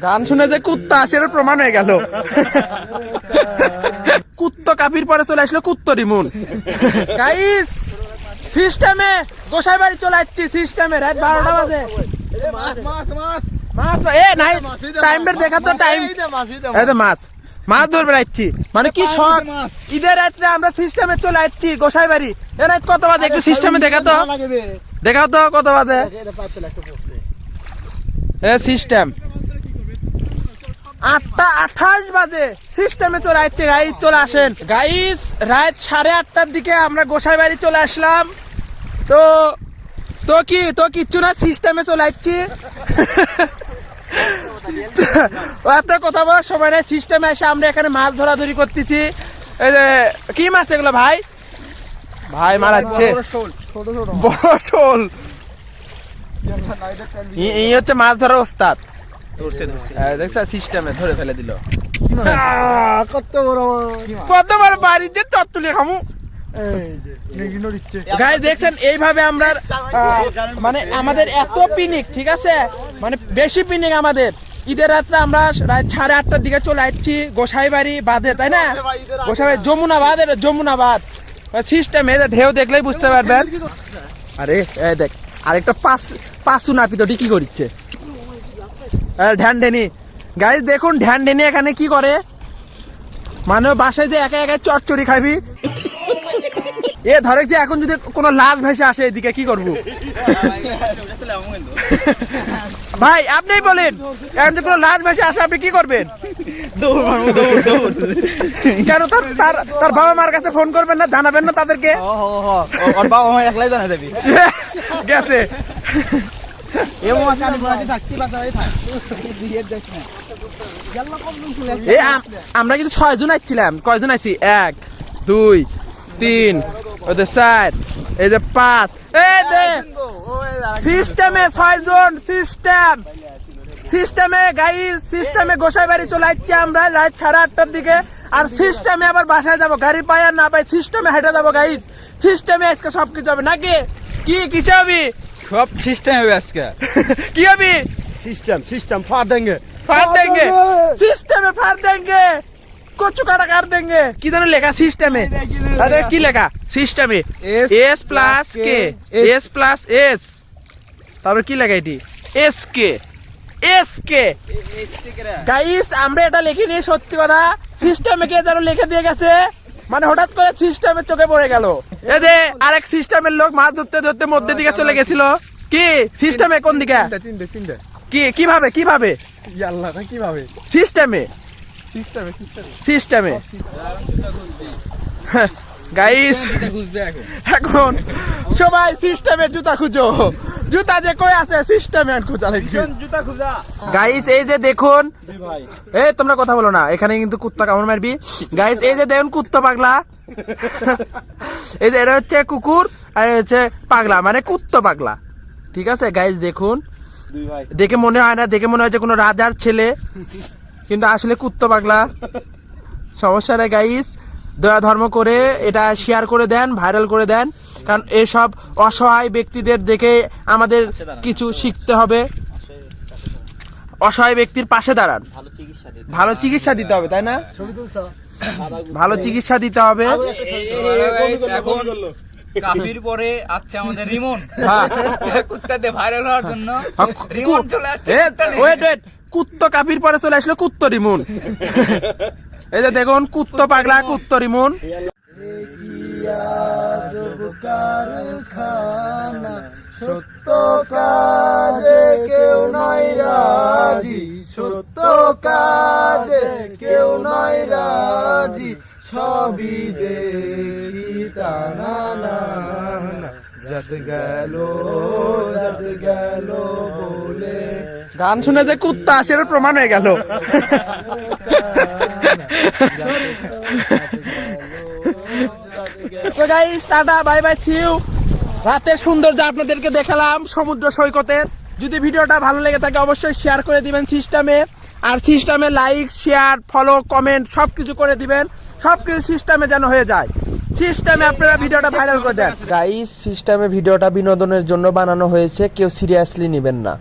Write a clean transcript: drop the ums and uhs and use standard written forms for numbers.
গান শুনে যে কুত্তা আসে প্রমাণ হয়ে গেল। কুত্ত কাপির পরে চলে আসলো কুত্তরিমুন। গাইস সিস্টেমে গোসাই বাড়ি চলে আসছি, সিস্টেমে রাত 12টা বাজে। মাছ এ নাই টাইম বের দেখা তো, টাইম এই তো মাছ মাছ ধরবে আসছি, মানে কি শখ। ঈদের রাত্রে আমরা সিস্টেমে চলে আসছি গোসাই বাড়ি। এ রাত কত বাজে একটু সিস্টেমে দেখাও তো কত বাজে। এ সিস্টেম 8টা 28 বাজে, সিস্টেমে চলে আসছে। গাইস চলে আসেন গাইস, রাত 8:30টার দিকে আমরা গোসাই বাড়ি চলে আসলাম। তো কিচ্ছু না, সিস্টেমে চলে আসছি। এত কথা বলার সময় নাই, সিস্টেমে এসে আমরা এখানে মাছ ধরাধরি করতেছি। এই যে কি মাছ এগুলো ভাই? ভাই মারাচ্ছে বড় শোল। এই হচ্ছে মাছ ধরার ওস্তাদ। দেখছ সিস্টেমে ধরে ফেলে দিল। কত বড় বাড়িতে চত্তুলি খামু। গাইস দেখছেন এইভাবে আমরা মানে আমাদের এত পিকনিক, ঠিক আছে, মানে বেশি পিকনিক আমাদের। ঈদের রাত্রে আমরা রাত 8:30টার দিকে চলে আসছি গোসাই বাড়ি বাঁধে, তাই না? গোসাই বাড়ি যমুনাবাদ সিস্টেমে ঢেউ দেখলেই বুঝতে পারবেন। আরে দেখ আরেকটা পাঁচু নাপিতটি কি করছে ঢ্যানঢেনি। গাইস দেখুন ঢ্যানঢেনি এখানে কি করে, মানে বাসায় যে একা একা চচ্চড়ি খাবি। এ ধরে যে এখন যদি কোনো লাশ ভেসে আসে এদিকে কি করবো ভাই? আপনি বলেন, এখন যদি কোনো লাশ ভেসে আসে আপনি কি করবেন? কেন তার বাবা মার কাছে ফোন করবেন না, জানাবেন না তাদেরকে? বাবা মা একলাই জানা যাবি গেছে। আমরা কিন্তু 6 জন আসছিলাম। কয়জন আছি? 1 2 3 4 এই যে 5 সিস্টেমে 6 জন। সিস্টেমে গাইস, সিস্টেমে গোসাই বাড়ি চলে আসছি আমরা রাত 8:30টার দিকে। আর সিস্টেমে আবার বাসায় যাবো, গাড়ি পাই আর না পাই সিস্টেমে হেঁটে যাবো। গাইস সিস্টেমে আজকে সবকিছু হবে নাকি? কিসে হবি? সব সিস্টেম হবে আজকে। কি হবি? সিস্টেম ফাড় দেंगे সিস্টেমে ফাড় দেंगे, কচু কাটা কাট দেंगे। কি জানো লেখা সিস্টেমে? আরে কি লেখা সিস্টেমে? S প্লাস S তারপর কি লেখা এটি? SK গাইস আমরা এটা লিখিনি, সত্যি কথা। সিস্টেমে কে যেন লিখে দিয়ে গেছে, মানে হঠাৎ করে সিস্টেমের চোখে পড়ে গেল। এই যে আরেক সিস্টেমের লোক মাছ ধরতে মধ্যে দিকে চলে গেছিল। কি সিস্টেমে কোন দিকে? কিভাবে সিস্টেমে গাইস এখন সবাই সিস্টেমে জুতা খুঁজো। জুতা যে কই আছে সিস্টেমে খোঁজা লাগবে। গাইস এই যে দেখুন, এই তোমরা কথা বলো না, এখানে কিন্তু কুত্তা কামড় মারবি। গাইস এই যে দেখুন কুত্তা পাগলা, এই যে এটা হচ্ছে কুকুর আর হচ্ছে পাগলা, মানে কুত্তা পাগলা, ঠিক আছে? গাইস দেখুন, দেখে মনে হয় না, দেখে মনে হয় যে কোনো রাজার ছেলে, কিন্তু আসলে কুত্তা পাগলা। সমস্যা নেই গাইস, দয়া ধর্ম করে এটা শেয়ার করে দেন, ভাইরাল করে দেন, কারণ এসব অসহায় ব্যক্তিদের দেখে আমাদের কিছু শিখতে হবে। অসহায় ব্যক্তির পাশে দাঁড়ান, ভালো চিকিৎসা দিতে হবে, তাই না? ভালো চিকিৎসা দিতে হবে। কাফির পরে আছে আমাদের রিমন, কুত্তাতে ভাইরাল হওয়ার জন্য রিমন চলে আসছে। ওয়েট কুত্তা কাফির পরে চলে আসলো কুত্তরিমুন। এই যে দেখুন কুত্তা পাগলা কুত্তরিমুন। সত্য কাজে কেউ নয় রাজি, সত্য কাজে কেউ নয় রাজি, সবই দেখি টানা যাত গেল বলে। গান শুনে যে কুত্তা আসে প্রমাণ হয়ে গেল। তো guys tata bye bye, see you. রাতের সৌন্দর্য আপনাদেরকে দেখালাম সমুদ্র সৈকতের। যদি ভিডিওটা ভালো লেগে থাকে অবশ্যই শেয়ার করে দিবেন সিস্টেমে, আর সিস্টেমে লাইক শেয়ার ফলো কমেন্ট সবকিছু করে দিবেন, সবকিছু সিস্টেমে যেন হয়ে যায়। সিস্টেমে আপনারা ভিডিওটা ভাইরাল করে দেন গাইস। সিস্টেমে ভিডিওটা বিনোদনের জন্য বানানো হয়েছে, কেউ সিরিয়াসলি নেবেন না।